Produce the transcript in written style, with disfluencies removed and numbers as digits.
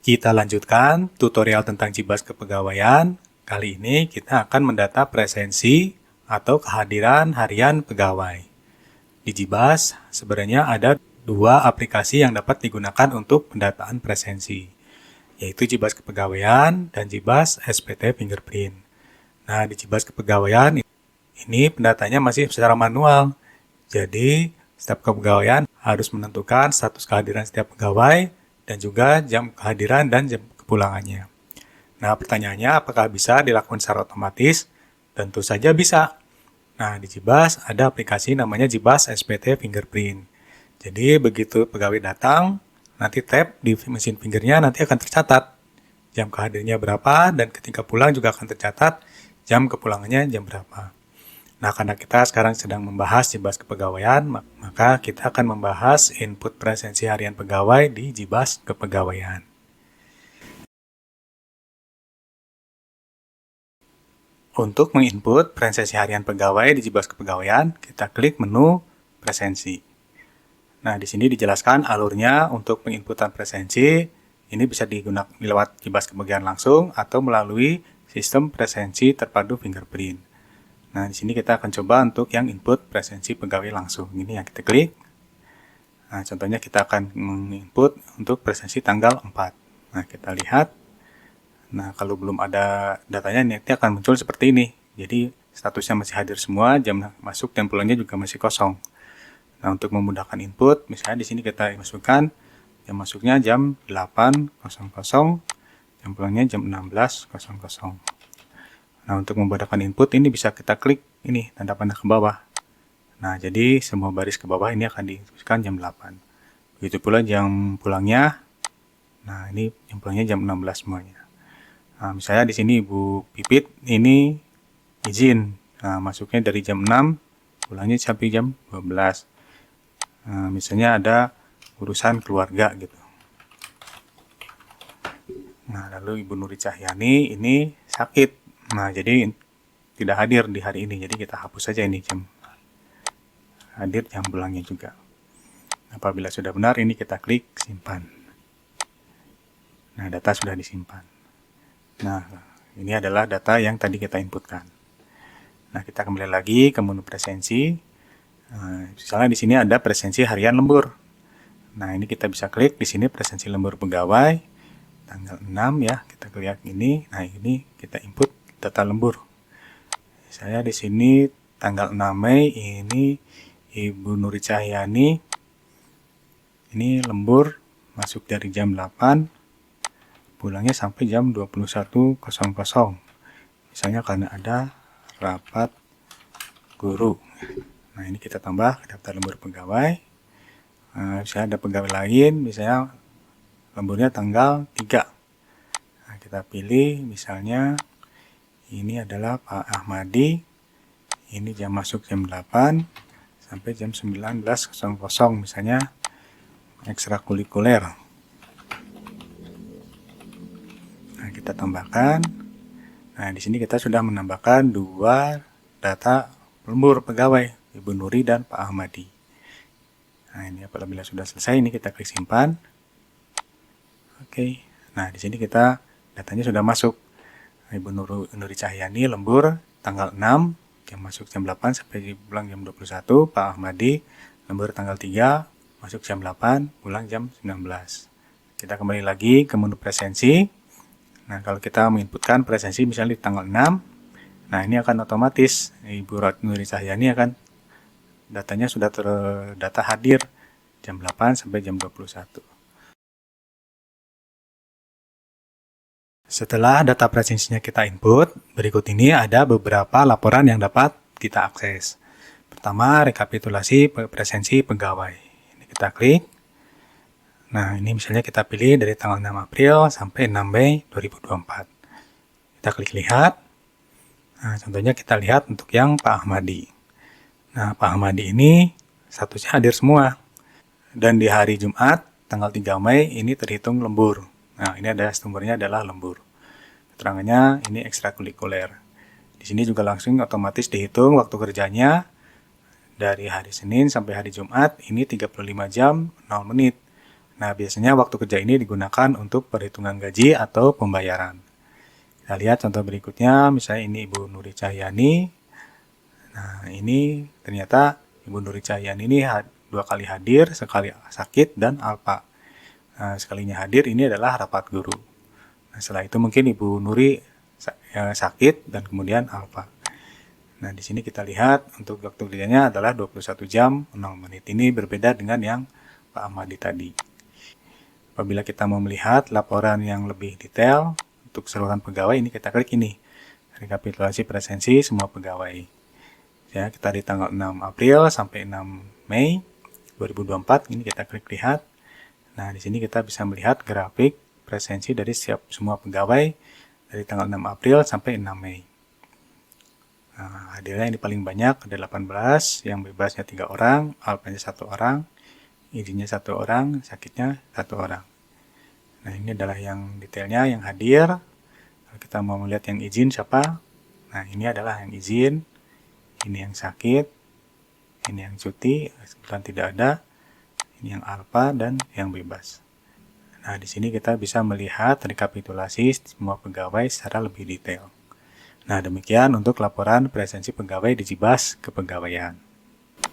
Kita lanjutkan tutorial tentang Jibas kepegawaian. Kali ini kita akan mendata presensi atau kehadiran harian pegawai. Di Jibas sebenarnya ada dua aplikasi yang dapat digunakan untuk pendataan presensi, yaitu Jibas kepegawaian dan Jibas SPT Fingerprint. Nah, di Jibas kepegawaian ini pendatanya masih secara manual. Jadi, setiap kepegawaian harus menentukan status kehadiran setiap pegawai dan juga jam kehadiran dan jam kepulangannya. Nah, pertanyaannya apakah bisa dilakukan secara otomatis? Tentu saja bisa. Nah, di Jibas ada aplikasi namanya Jibas SPT Fingerprint. Jadi, begitu pegawai datang, nanti tap di mesin fingernya nanti akan tercatat jam kehadirannya berapa, dan ketika pulang juga akan tercatat jam kepulangannya jam berapa. Nah, karena kita sekarang sedang membahas Jibas kepegawaian, maka kita akan membahas input presensi harian pegawai di Jibas kepegawaian. Untuk menginput presensi harian pegawai di Jibas kepegawaian, kita klik menu presensi. Nah, di sini dijelaskan alurnya untuk penginputan presensi. Ini bisa digunakan lewat Jibas kepegawaian langsung atau melalui sistem presensi terpadu fingerprint. Nah, di sini kita akan coba untuk yang input presensi pegawai langsung. Ini yang kita klik. Nah, contohnya kita akan menginput untuk presensi tanggal 4. Nah, kita lihat. Nah, kalau belum ada datanya, nanti akan muncul seperti ini. Jadi, statusnya masih hadir semua, jam masuk dan pulangnya juga masih kosong. Nah, untuk memudahkan input, misalnya di sini kita masukkan jam masuknya jam 8.00, jam pulangnya jam 16.00. Nah, untuk memudahkan input ini bisa kita klik ini tanda panah ke bawah. Nah, jadi semua baris ke bawah ini akan dituliskan jam 8. Begitu pula jam pulangnya. Nah, ini jam pulangnya jam 16 semuanya. Nah, misalnya di sini Ibu Pipit ini izin. Nah, masuknya dari jam 6, pulangnya sampai jam 12. Nah, misalnya ada urusan keluarga gitu. Nah, lalu Ibu Nuri Cahyani ini sakit. Nah, jadi tidak hadir di hari ini. Jadi kita hapus saja ini jam hadir, jam pulangnya juga. Apabila sudah benar, ini kita klik simpan. Nah, data sudah disimpan. Nah, ini adalah data yang tadi kita inputkan. Nah, kita kembali lagi ke menu presensi. Nah, misalnya di sini ada presensi harian lembur. Nah, ini kita bisa klik di sini presensi lembur pegawai tanggal 6 ya. Kita lihat ini. Nah, ini kita input data lembur. Saya di sini tanggal 6 Mei ini Ibu Nuri Cahyani ini lembur masuk dari jam 8, pulangnya sampai jam 21.00. Misalnya karena ada rapat guru. Nah, ini kita tambah ke daftar lembur pegawai. Misalnya ada pegawai lain, misalnya lemburnya tanggal 3. Nah, kita pilih misalnya ini adalah Pak Ahmadi. Ini jam masuk jam 8 sampai jam 19.00 misalnya ekstrakurikuler. Nah, kita tambahkan. Nah, di sini kita sudah menambahkan dua data lembur pegawai, Ibu Nuri dan Pak Ahmadi. Nah, ini apabila sudah selesai, ini kita klik simpan. Oke. Nah, di sini kita datanya sudah masuk. Ibu Nuri Cahyani lembur tanggal 6, jam masuk jam 8 sampai pulang jam 21. Pak Ahmadi lembur tanggal 3, masuk jam 8, pulang jam 19. Kita kembali lagi ke menu presensi. Nah, kalau kita menginputkan presensi misalnya di tanggal 6, nah ini akan otomatis Ibu Nuri Cahyani akan datanya sudah terdata hadir jam 8 sampai jam 21. Setelah data presensinya kita input, berikut ini ada beberapa laporan yang dapat kita akses. Pertama, rekapitulasi presensi pegawai. Ini kita klik. Nah, ini misalnya kita pilih dari tanggal 6 April sampai 6 Mei 2024. Kita klik lihat. Nah, contohnya kita lihat untuk yang Pak Ahmadi. Nah, Pak Ahmadi ini statusnya hadir semua. Dan di hari Jumat, tanggal 3 Mei, ini terhitung lembur. Nah, ini ada sumbernya adalah lembur. Keterangannya ini ekstrakurikuler. Di sini juga langsung otomatis dihitung waktu kerjanya dari hari Senin sampai hari Jumat, ini 35 jam 0 menit. Nah, biasanya waktu kerja ini digunakan untuk perhitungan gaji atau pembayaran. Kita lihat contoh berikutnya, misalnya ini Ibu Nuri Cahyani. Nah, ini ternyata Ibu Nuri Cahyani ini 2 kali hadir, sekali sakit, dan alpa. Nah, sekalinya hadir ini adalah rapat guru. Nah, setelah itu mungkin Ibu Nuri sakit dan kemudian alpa. Nah, di sini kita lihat untuk waktu kerjanya adalah 21 jam 0 menit. Ini berbeda dengan yang Pak Ahmadi tadi. Apabila kita mau melihat laporan yang lebih detail untuk keseluruhan pegawai, ini kita klik ini, rekapitulasi presensi semua pegawai. Ya, kita di tanggal 6 April sampai 6 Mei 2024, ini kita klik lihat. Nah, di sini kita bisa melihat grafik presensi dari semua pegawai dari tanggal 6 April sampai 6 Mei. Nah, hadirnya ini paling banyak, ada 18, yang bebasnya 3 orang, alpanya 1 orang, izinnya 1 orang, sakitnya 1 orang. Nah, ini adalah yang detailnya, yang hadir. Kalau kita mau melihat yang izin siapa? Nah, ini adalah yang izin, ini yang sakit, ini yang cuti, kebetulan tidak ada, ini yang alpa, dan yang bebas. Nah, di sini kita bisa melihat rekapitulasi semua pegawai secara lebih detail. Nah, demikian untuk laporan presensi pegawai di Jibas Kepegawaian.